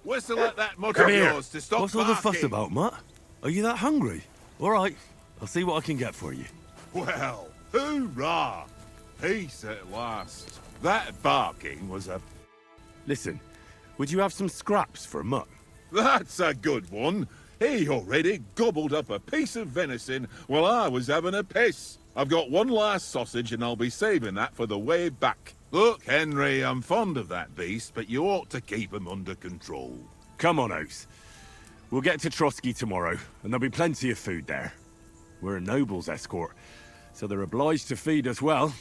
Whistle at that mutt Come of here. yours to stop What's all the fuss barking. about, Mutt? Are you that hungry? All right, I'll see what I can get for you. Well, hoorah! Peace at last. That barking was a... Listen, would you have some scraps for Mutt? That's a good one. He already gobbled up a piece of venison while I was having a piss. I've got one last sausage and I'll be saving that for the way back. Look, Henry, I'm fond of that beast, but you ought to keep him under control. Come on, Oates. We'll get to Trotsky tomorrow, and there'll be plenty of food there. We're a noble's escort, so they're obliged to feed us well.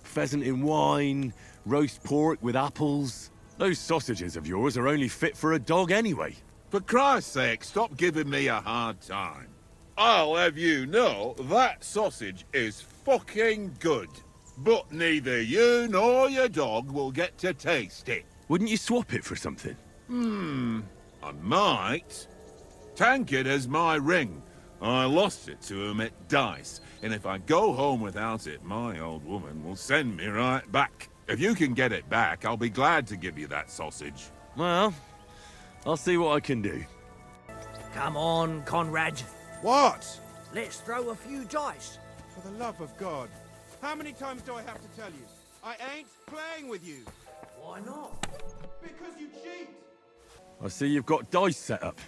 Pheasant in wine, roast pork with apples. Those sausages of yours are only fit for a dog anyway. For Christ's sake, stop giving me a hard time. I'll have you know that sausage is fucking good. But neither you nor your dog will get to taste it. Wouldn't you swap it for something? I might. Tankard has my ring. I lost it to him at dice, and if I go home without it, my old woman will send me right back. If you can get it back, I'll be glad to give you that sausage. Well, I'll see what I can do. Come on, Conrad. What? Let's throw a few dice. For the love of God. How many times do I have to tell you? I ain't playing with you. Why not? Because you cheat. I see you've got dice set up.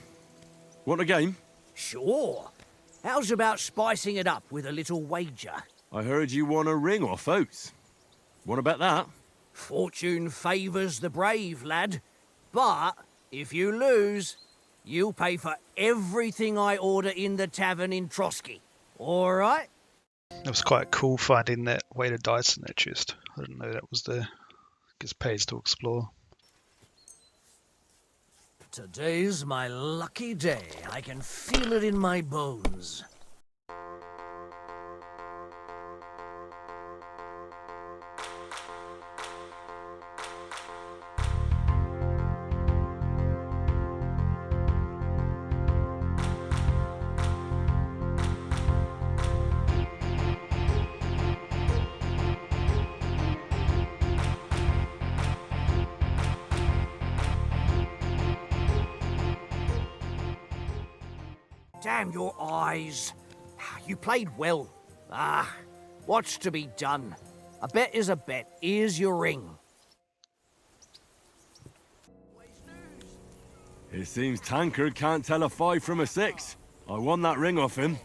Want a game? Sure. How's about spicing it up with a little wager? I heard you won a ring off Oates. Want to bet that? Fortune favours the brave, lad. But if you lose, you'll pay for everything I order in the tavern in Trotsky. All right? It was quite cool finding that weight of dice in that chest. I didn't know that was there. Guess pays to explore. Today's my lucky day. I can feel it in my bones. Damn your eyes. You played well. What's to be done? A bet is a bet. Here's your ring. It seems Tankard can't tell a 5 from a 6. I won that ring off him.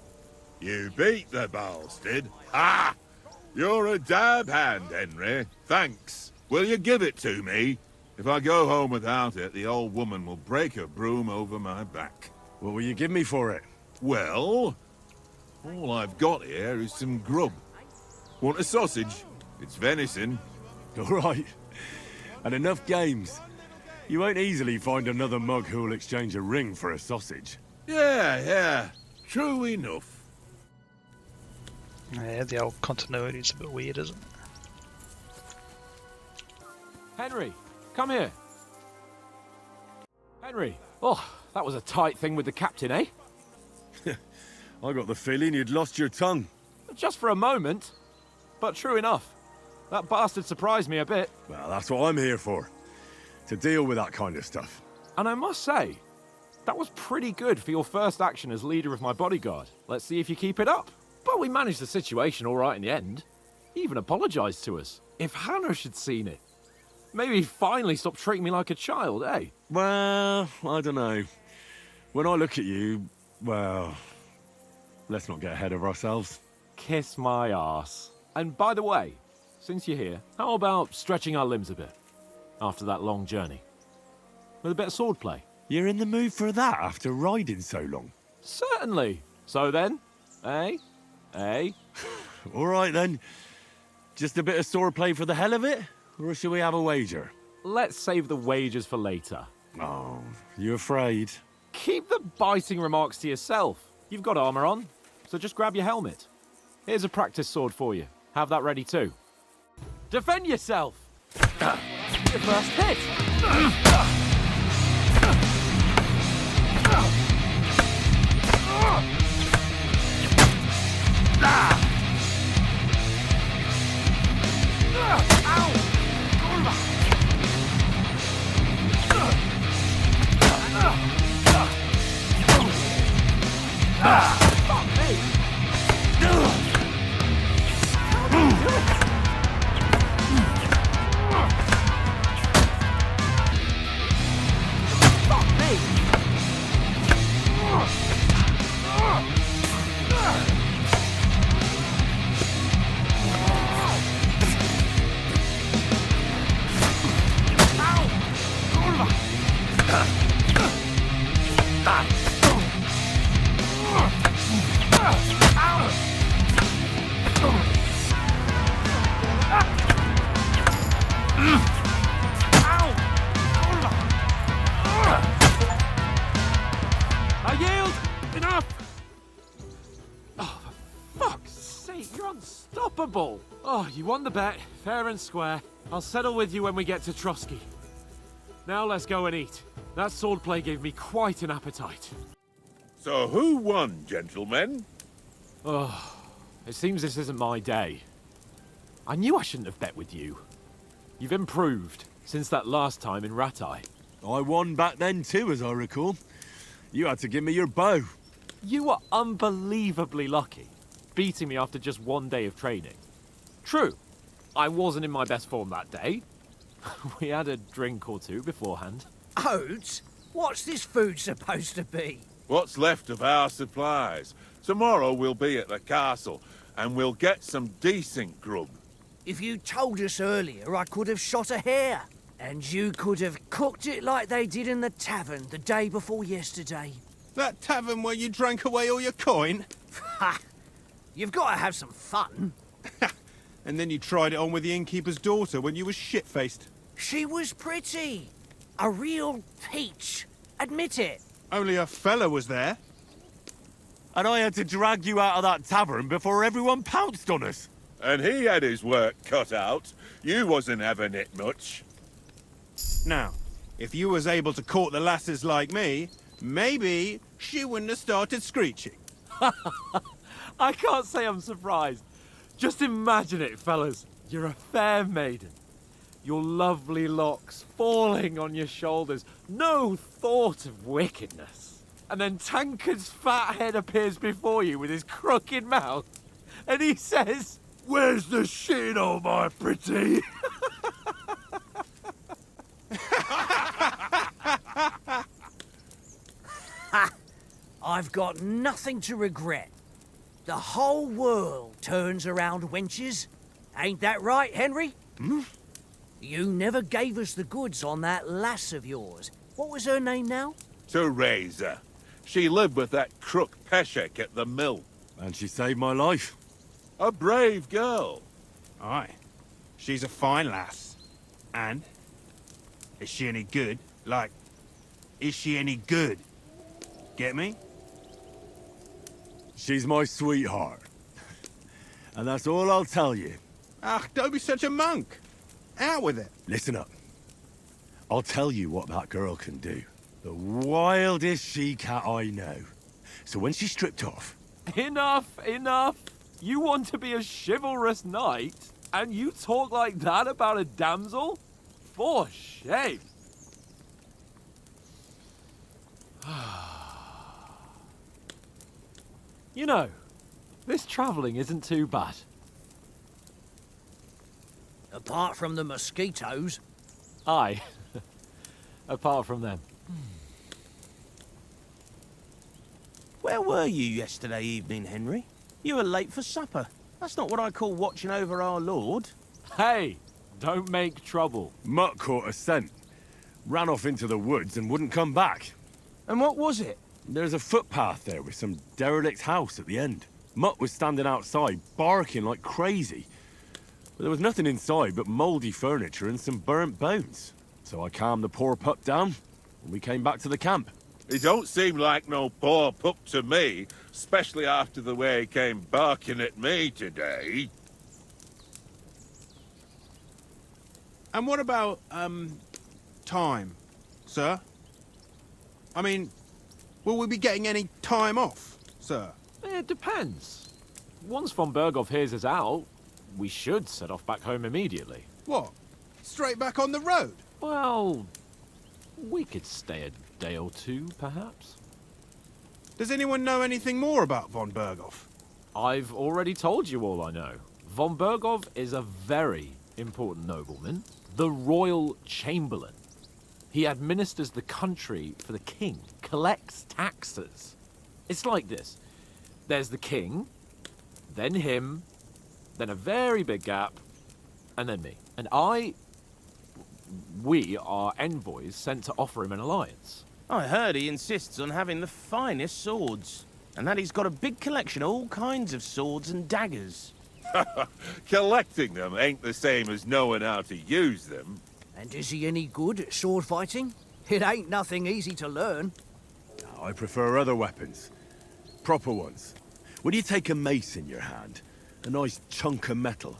You beat the bastard. Ha! You're a dab hand, Henry. Thanks. Will you give it to me? If I go home without it, the old woman will break her broom over my back. What will you give me for it? Well, all I've got here is some grub. Want a sausage? It's venison. All right. And enough games. You won't easily find another mug who'll exchange a ring for a sausage. Yeah. True enough. Yeah, the old continuity's a bit weird, isn't it? Henry, come here. Henry. Oh, that was a tight thing with the captain, eh? I got the feeling you'd lost your tongue. Just for a moment. But true enough. That bastard surprised me a bit. Well, that's what I'm here for. To deal with that kind of stuff. And I must say, that was pretty good for your first action as leader of my bodyguard. Let's see if you keep it up. But we managed the situation all right in the end. He even apologized to us. If Hanosh had seen it. Maybe he'd finally stop treating me like a child, eh? Well, I don't know. When I look at you, well, let's not get ahead of ourselves. Kiss my arse. And by the way, since you're here, how about stretching our limbs a bit? After that long journey. With a bit of swordplay. You're in the mood for that after riding so long? Certainly. So then, eh? All right then. Just a bit of swordplay for the hell of it? Or shall we have a wager? Let's save the wagers for later. Oh, you afraid? Keep the biting remarks to yourself. You've got armor on, so just grab your helmet. Here's a practice sword for you. Have that ready too. Defend yourself! Your first hit! Ow! unstoppable. Oh, you won the bet, fair and square. I'll settle with you when we get to Trotsky. Now let's go and eat. That swordplay gave me quite an appetite. So who won, gentlemen? Oh, it seems this isn't my day. I knew I shouldn't have bet with you. You've improved since that last time in Ratai. I won back then too, as I recall. You had to give me your bow. You were unbelievably lucky, beating me after just one day of training. True, I wasn't in my best form that day. We had a drink or two beforehand. Oats? What's this food supposed to be? What's left of our supplies? Tomorrow we'll be at the castle, and we'll get some decent grub. If you told us earlier, I could have shot a hare. And you could have cooked it like they did in the tavern the day before yesterday. That tavern where you drank away all your coin? Ha! You've got to have some fun. And then you tried it on with the innkeeper's daughter when you were shit-faced. She was pretty. A real peach. Admit it. Only a fella was there. And I had to drag you out of that tavern before everyone pounced on us. And he had his work cut out. You wasn't having it much. Now, if you was able to court the lasses like me, maybe she wouldn't have started screeching. I can't say I'm surprised. Just imagine it, fellas. You're a fair maiden. Your lovely locks falling on your shoulders. No thought of wickedness. And then Tankard's fat head appears before you with his crooked mouth. And he says, "Where's the shit, oh my pretty?" I've got nothing to regret. The whole world turns around wenches. Ain't that right, Henry? Hmm? You never gave us the goods on that lass of yours. What was her name now? Teresa. She lived with that crook Peshek at the mill. And she saved my life. A brave girl. Aye. She's a fine lass. And? Is she any good? Like, is she any good? Get me? She's my sweetheart. And that's all I'll tell you. Ah, don't be such a monk. Out with it. Listen up. I'll tell you what that girl can do. The wildest she-cat I know. So when she's stripped off... Enough, enough. You want to be a chivalrous knight, and you talk like that about a damsel? For shame. You know, this travelling isn't too bad. Apart from the mosquitoes. Aye. Apart from them. Where were you yesterday evening, Henry? You were late for supper. That's not what I call watching over our Lord. Hey, don't make trouble. Mutt caught a scent. Ran off into the woods and wouldn't come back. And what was it? There's a footpath there with some derelict house at the end. Mutt was standing outside, barking like crazy. But there was nothing inside but mouldy furniture and some burnt bones. So I calmed the poor pup down, and we came back to the camp. He don't seem like no poor pup to me, especially after the way he came barking at me today. And what about, time, sir? I mean, will we be getting any time off, sir? It depends. Once von Berghoff hears us out, we should set off back home immediately. What? Straight back on the road? Well, we could stay a day or two, perhaps. Does anyone know anything more about von Berghoff? I've already told you all I know. Von Berghoff is a very important nobleman, the Royal Chamberlain. He administers the country for the king, collects taxes. It's like this. There's the king, then him, then a very big gap, and then me. And we are envoys sent to offer him an alliance. I heard he insists on having the finest swords, and that he's got a big collection of all kinds of swords and daggers. Collecting them ain't the same as knowing how to use them. And is he any good at sword fighting? It ain't nothing easy to learn. I prefer other weapons. Proper ones. When you take a mace in your hand, A nice chunk of metal.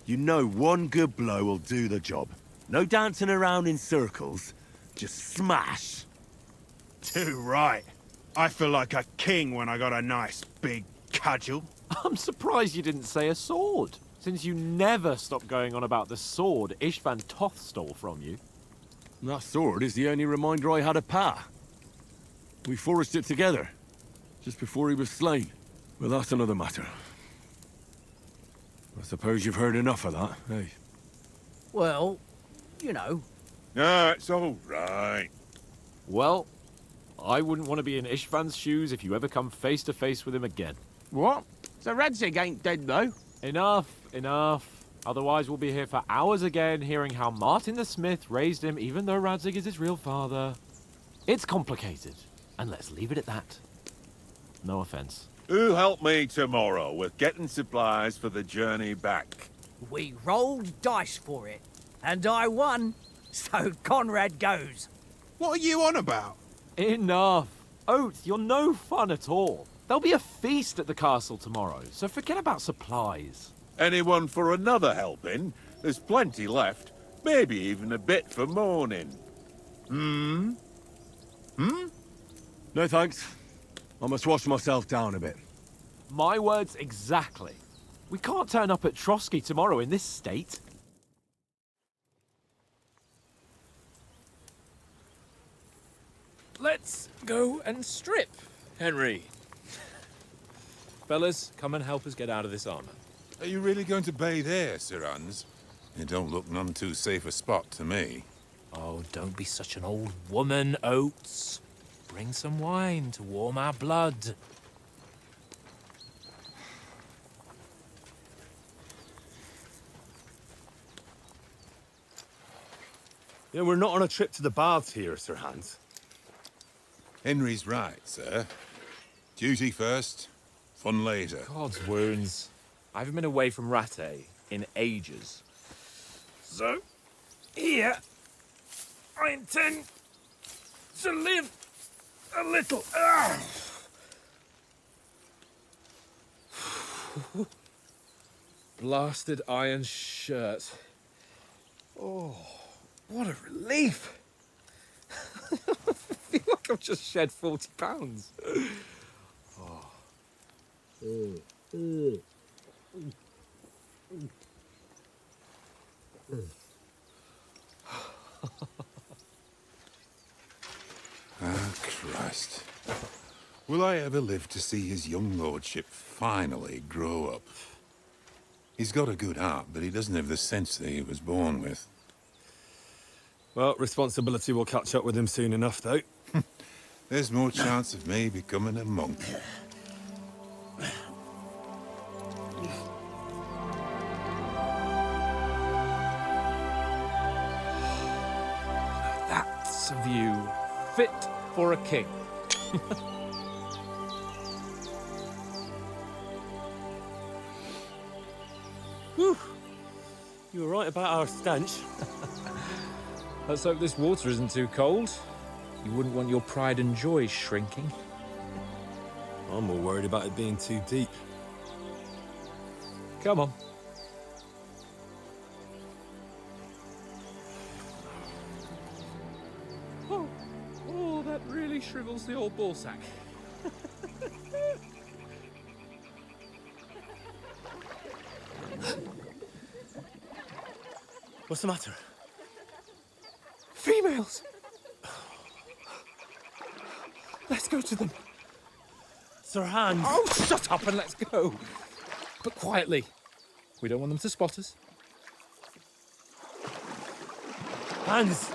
You know one good blow will do the job. No dancing around in circles. Just smash. Too right. I feel like a king when I got a nice big cudgel. I'm surprised you didn't say a sword, since you never stop going on about the sword Ishvan Toth stole from you. That sword is the only reminder I had of Pa. We forged it together, just before he was slain. Well, that's another matter. I suppose you've heard enough of that, eh? Well, you know. No, it's all right. Well, I wouldn't want to be in Ishvan's shoes if you ever come face to face with him again. What? So Radzig ain't dead, though? Enough, enough. Otherwise we'll be here for hours again hearing how Martin the Smith raised him even though Radzig is his real father. It's complicated, and let's leave it at that. No offense. Who'll help me tomorrow with getting supplies for the journey back? We rolled dice for it, and I won. So Conrad goes. What are you on about? Enough. Oath, you're no fun at all. There'll be a feast at the castle tomorrow, so forget about supplies. Anyone for another helping? There's plenty left. Maybe even a bit for morning. No thanks. I must wash myself down a bit. My words exactly. We can't turn up at Trotsky tomorrow in this state. Let's go and strip, Henry. Fellas, come and help us get out of this armor. Are you really going to bathe here, Sir Hans? It don't look none too safe a spot to me. Oh, don't be such an old woman, Oates. Bring some wine to warm our blood. Yeah, we're not on a trip to the baths here, Sir Hans. Henry's right, sir. Duty first, fun later. God's wounds. I haven't been away from Rattay in ages. So, here, I intend to live a little. Blasted iron shirt. Oh, what a relief. I feel like I've just shed 40 pounds. Ah, Christ. Will I ever live to see his young lordship finally grow up? He's got a good heart, but he doesn't have the sense that he was born with. Well, responsibility will catch up with him soon enough, though. There's more chance of me becoming a monk. That's a view fit for a king. Whew. You were right about our stench. Let's hope this water isn't too cold. You wouldn't want your pride and joy shrinking. I'm more worried about it being too deep. Come on. Oh, that really shrivels the old ball sack. What's the matter? Females! Let's go to them. Sir Hans! Oh, shut up and let's go. But quietly. We don't want them to spot us. Hans!